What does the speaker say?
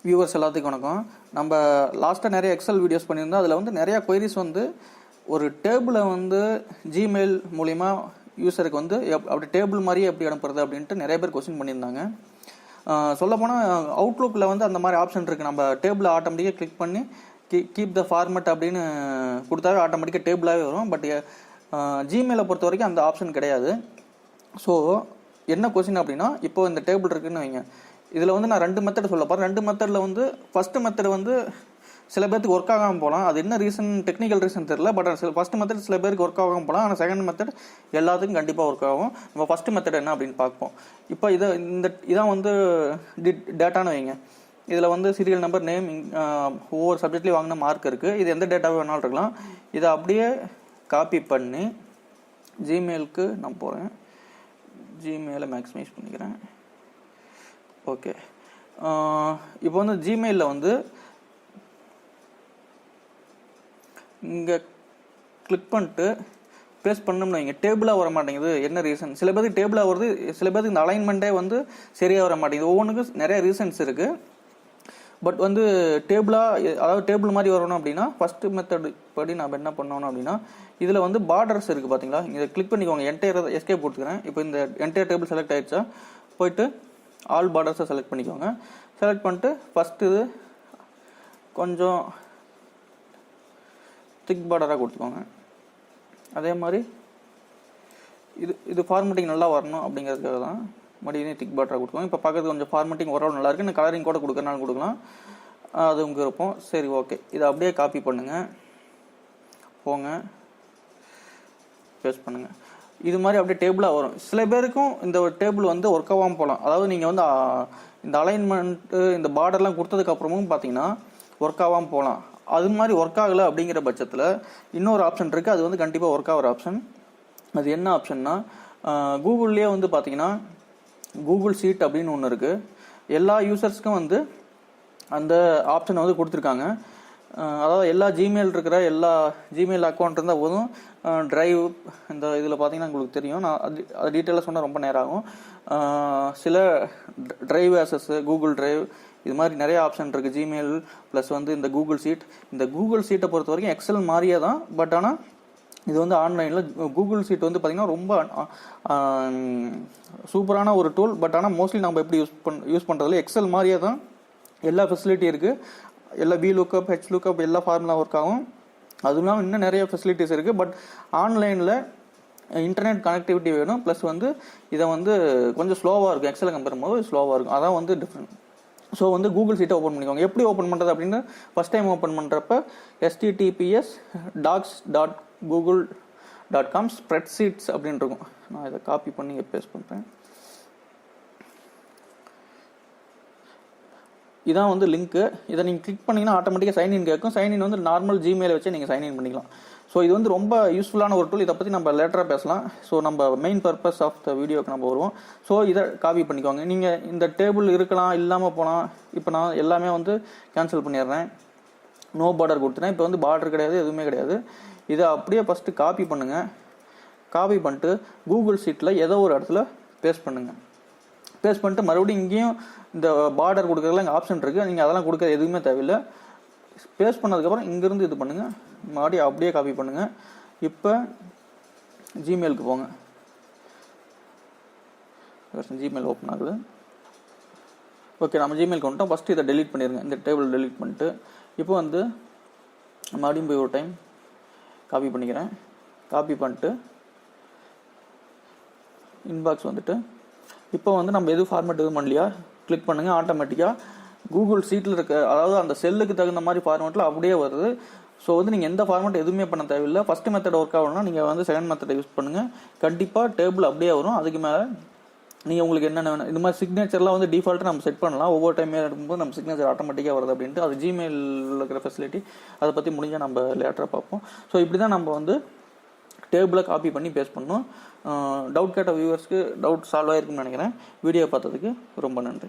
Viewers எல்லாத்துக்கும் வணக்கம். நம்ம லாஸ்ட்டாக நிறைய எக்ஸல் வீடியோஸ் பண்ணியிருந்தோம். அதில் வந்து நிறையா கொயரிஸ் வந்து ஒரு டேபிளை வந்து ஜிமெயில் மூலிமா யூஸருக்கு வந்து அப்படி டேபிள் மாதிரியே எப்படி அனுப்புறது அப்படின்ட்டு நிறைய பேர் கொஸ்டின் பண்ணியிருந்தாங்க. சொல்லப்போனால் அவுட்லுக்கில் வந்து அந்த மாதிரி ஆப்ஷன் இருக்குது. நம்ம டேபிளை ஆட்டோமேட்டிக்காக கிளிக் பண்ணி கீப் த ஃபார்மட் அப்படின்னு கொடுத்தாவே ஆட்டோமேட்டிக்காக டேபிளாகவே வரும். பட் ஜிமெயிலை பொறுத்த வரைக்கும் அந்த ஆப்ஷன் கிடையாது. ஸோ என்ன கொஸ்டின் அப்படின்னா, இப்போ இந்த டேபிள் இருக்குன்னு வைங்க. இதில் வந்து நான் 2 மெத்தட் சொல்ல போகிறேன். 2 மெத்தடில் வந்து ஃபஸ்ட்டு மெத்தட் வந்து சில பேருக்கு ஒர்க் ஆகாமல் போகலாம். அது என்ன ரீசன், டெக்னிக்கல் ரீசன் தெரியல. பட் ஃபஸ்ட்டு மெத்தட் சில பேருக்கு ஒர்க் ஆகாமல் போகலாம். ஆனால் செகண்ட் மெத்தட் எல்லாத்துக்கும் கண்டிப்பாக ஒர்க் ஆகும். நம்ம ஃபஸ்ட்டு மெத்தட் என்ன அப்படின்னு பார்ப்போம். இப்போ இதான் வந்து டேட்டான்னு வைங்க. இதில் வந்து சீரியல் நம்பர், நேம், ஒவ்வொரு சப்ஜெக்ட்லேயும் வாங்கின மார்க் இருக்குது. இது எந்த டேட்டாவே வேணாலும் இருக்கலாம். இதை அப்படியே காப்பி பண்ணி ஜிமெயிலுக்கு நான் போகிறேன். ஜிமெயிலை மேக்ஸிமைஸ் பண்ணிக்கிறேன். ஓகே, இப்போ வந்து ஜிமெயிலில் வந்து இங்கே கிளிக் பண்ணிட்டு பேஸ்ட் பண்ணோம்னு வைங்க. டேபிளாக வர மாட்டேங்குது. என்ன ரீசன்? சில பேருக்கு டேபிளாக வருது, சில பேருக்கு இந்த அலைன்மெண்ட்டே வந்து சரியாக வர மாட்டேங்குது. ஒவ்வொன்றுக்கும் நிறைய ரீசன்ஸ் இருக்குது. பட் வந்து டேபிளாக, அதாவது டேபிள் மாதிரி வரணும் அப்படின்னா ஃபஸ்ட்டு மெத்தட் படி நம்ம என்ன பண்ணணும் அப்படின்னா, இதில் வந்து பார்டர்ஸ் இருக்குது பார்த்தீங்களா, இதை கிளிக் பண்ணிக்கோங்க. என்டையர் எஸ்கேப் கொடுத்துக்கிறேன். இப்போ இந்த என்டையர் டேபிள் செலக்ட் ஆகிடுச்சா, போயிட்டு ஆல் பார்டர்ஸை செலக்ட் பண்ணிக்கோங்க. செலக்ட் பண்ணிட்டு ஃபஸ்ட்டு இது கொஞ்சம் திக் பார்டராக கொடுத்துக்கோங்க. அதே மாதிரி இது ஃபார்மேட்டிங் நல்லா வரணும் அப்படிங்கிறதுக்காக தான் மறுபடியும் திக் பார்டராக கொடுத்துக்கோங்க. இப்போ பார்க்கறது கொஞ்சம் ஃபார்மேட்டிங் ஓரளவு நல்லா இருக்குது. கலரிங் கூட கொடுக்கறனாலும் கொடுக்கலாம், அது உங்கள் விருப்பம். சரி, ஓகே. இதை அப்படியே காப்பி பண்ணுங்கள், போங்க, பேஸ்ட் பண்ணுங்கள். இது மாதிரி அப்படியே டேபிளாக வரும். சில பேருக்கும் இந்த டேபிள் வந்து ஒர்க் ஆகாமல் போகலாம். அதாவது நீங்கள் வந்து இந்த அலைன்மெண்ட்டு, இந்த பார்டர்லாம் கொடுத்ததுக்கப்புறமும் பார்த்தீங்கன்னா ஒர்க் ஆகாமல் போகலாம். அது மாதிரி ஒர்க் ஆகலை அப்படிங்கிற பட்சத்தில் இன்னொரு ஆப்ஷன் இருக்குது. அது வந்து கண்டிப்பாக ஒர்க் ஆகிற ஆப்ஷன். அது என்ன ஆப்ஷன்னா, கூகுள்லேயே வந்து பார்த்தீங்கன்னா கூகுள் ஷீட் அப்படின்னு ஒன்று இருக்குது. எல்லா யூசர்ஸ்க்கும் வந்து அந்த ஆப்ஷனை வந்து கொடுத்துருக்காங்க. அதாவது எல்லா ஜிமெயில் இருக்கிற எல்லா ஜிமெயில் அக்கௌண்ட் இருந்தால் போதும். ட்ரைவ், இந்த இதில் பார்த்தீங்கன்னா உங்களுக்கு தெரியும். நான் அது டீட்டெயிலாக சொன்னால் ரொம்ப நேரம் ஆகும். சில ட்ரைவ் ஆக்சஸ், கூகுள் ட்ரைவ், இது மாதிரி நிறைய ஆப்ஷன் இருக்குது. ஜிமெயில் ப்ளஸ் வந்து இந்த கூகுள் ஷீட். இந்த கூகுள் ஷீட்டை பொறுத்த வரைக்கும் எக்ஸல் மாதிரியே தான். பட் ஆனால் இது வந்து ஆன்லைனில் கூகுள் ஷீட் வந்து பார்த்திங்கன்னா ரொம்ப சூப்பரான ஒரு டூல். பட் ஆனால் மோஸ்ட்லி நம்ம எப்படி யூஸ் பண்ணுறதுல எக்ஸல் மாதிரியே தான் எல்லா ஃபெசிலிட்டி இருக்குது. எல்லா வி லுக்கப், ஹெச் லுக்கப், எல்லா ஃபார்முலா ஒர்க் ஆகும். அதுவும் இல்லாமல் இன்னும் நிறைய ஃபெசிலிட்டிஸ் இருக்குது. பட் ஆன்லைனில் இன்டர்நெட் கனெக்டிவிட்டி வேணும். ப்ளஸ் வந்து இதை வந்து கொஞ்சம் ஸ்லோவாக இருக்கும். எக்ஸலை கம்பேர் பண்ணும்போது ஸ்லோவாக இருக்கும். அதான் வந்து டிஃப்ரெண்ட். ஸோ வந்து கூகுள் ஷீட்டை ஓப்பன் பண்ணிக்கோங்க. எப்படி ஓப்பன் பண்ணுறது அப்படின்னு ஃபஸ்ட் டைம் ஓப்பன் பண்ணுறப்ப https://docs.google.com ஸ்ப்ரெட்ஷீட்ஸ் அப்படின்னு இருக்கும். நான் இதை காப்பி பண்ணி இங்கே பேஸ்ட் பண்ணுறேன். இதான் வந்து லிங்க்கு. இதை நீங்கள் கிளிக் பண்ணிங்கன்னா ஆட்டோமேட்டிக்காக சைன்இன் கேட்கும். சைன்இன் வந்து நார்மல் ஜிமெயிலை வச்சு நீங்கள் சைன்இன் பண்ணிக்கலாம். ஸோ இது வந்து ரொம்ப யூஸ்ஃபுல்லான ஒரு டூல். இதை பற்றி நம்ம லேட்டராக பேசலாம். ஸோ நம்ம மெயின் பர்பஸ் ஆஃப் த வீடியோக்கு நம்ம வருவோம். ஸோ இதை காப்பி பண்ணிக்கோங்க. நீங்கள் இந்த டேபிள் இருக்கலாம், இல்லாமல் போகலாம். இப்போ நான் எல்லாமே வந்து கேன்சல் பண்ணிடுறேன். நோ பார்டர் கொடுத்துட்டேன். இப்போ வந்து பார்டர் கிடையாது, எதுவுமே கிடையாது. இதை அப்படியே ஃபஸ்ட்டு காப்பி பண்ணுங்கள். காப்பி பண்ணிட்டு கூகுள் ஷீட்டில் ஏதோ ஒரு இடத்துல பேஸ்ட் பண்ணுங்கள். பேஸ்ட் பண்ணிட்டு மறுபடியும் இங்கேயும் இந்த பார்டர் கொடுக்குறதுல இங்கே ஆப்ஷன் இருக்குது. நீங்கள் அதெல்லாம் கொடுக்க எதுவுமே தேவையில்லை. பேஸ்ட் பண்ணதுக்கப்புறம் இங்கேருந்து இது பண்ணுங்கள். மறுபடியும் அப்படியே காப்பி பண்ணுங்கள். இப்போ ஜிமெயிலுக்கு போங்க. ஜிமெயில் ஓப்பன் ஆகுது. ஓகே, நம்ம ஜிமெயிலுக்கு வந்துட்டோம். ஃபஸ்ட்டு இதை டெலீட் பண்ணிடுங்க. இந்த டேபிள் டெலீட் பண்ணிட்டு இப்போ வந்து மறுபடியும் போய் ஒரு டைம் காப்பி பண்ணிக்கிறேன். காப்பி பண்ணிட்டு இன்பாக்ஸ் வந்துட்டு இப்போ வந்து நம்ம எது ஃபார்மேட் எதுவும் பண்ணலையா, கிளிக் பண்ணுங்கள். ஆட்டோமேட்டிக்காக கூகுள் ஷீட்டில் இருக்க, அதாவது அந்த செல்லுக்கு தகுந்த மாதிரி ஃபார்மேட்டில் அப்படியே வருது. ஸோ வந்து நீங்கள் எந்த ஃபார்மேட் எதுவுமே பண்ண தேவையில்லை. ஃபஸ்ட்டு மெத்தட் ஒர்க் ஆகணும்னா நீங்கள் வந்து செகண்ட் மெத்தடை யூஸ் பண்ணுங்கள். கண்டிப்பாக டேபிள் அப்படியே வரும். அதுக்கு மேலே நீங்கள் உங்களுக்கு என்னென்ன வேணும், இந்த மாதிரி சிக்னேச்சர்லாம் வந்து டிஃபால்ட்டாக நம்ம செட் பண்ணலாம். ஒவ்வொரு டைமே எடுக்கும்போது நம்ம சிக்னேச்சர் ஆட்டோமேட்டிக்காக வருது அப்படின்ட்டு. அது ஜிமெயிலில் இருக்கிற ஃபெசிலிட்டி. அதை பற்றி முடிஞ்சால் நம்ம லேட்டராக பார்ப்போம். ஸோ இப்படி தான் நம்ம வந்து டேபிளை காப்பி பண்ணி பேஸ்ட் பண்ணணும். டவுட் கேட்ட வியூவர்ஸ்க்கு டவுட் சால்வ் ஆகிருக்குன்னு நினைக்கிறேன். வீடியோ பார்த்ததுக்கு ரொம்ப நன்றி.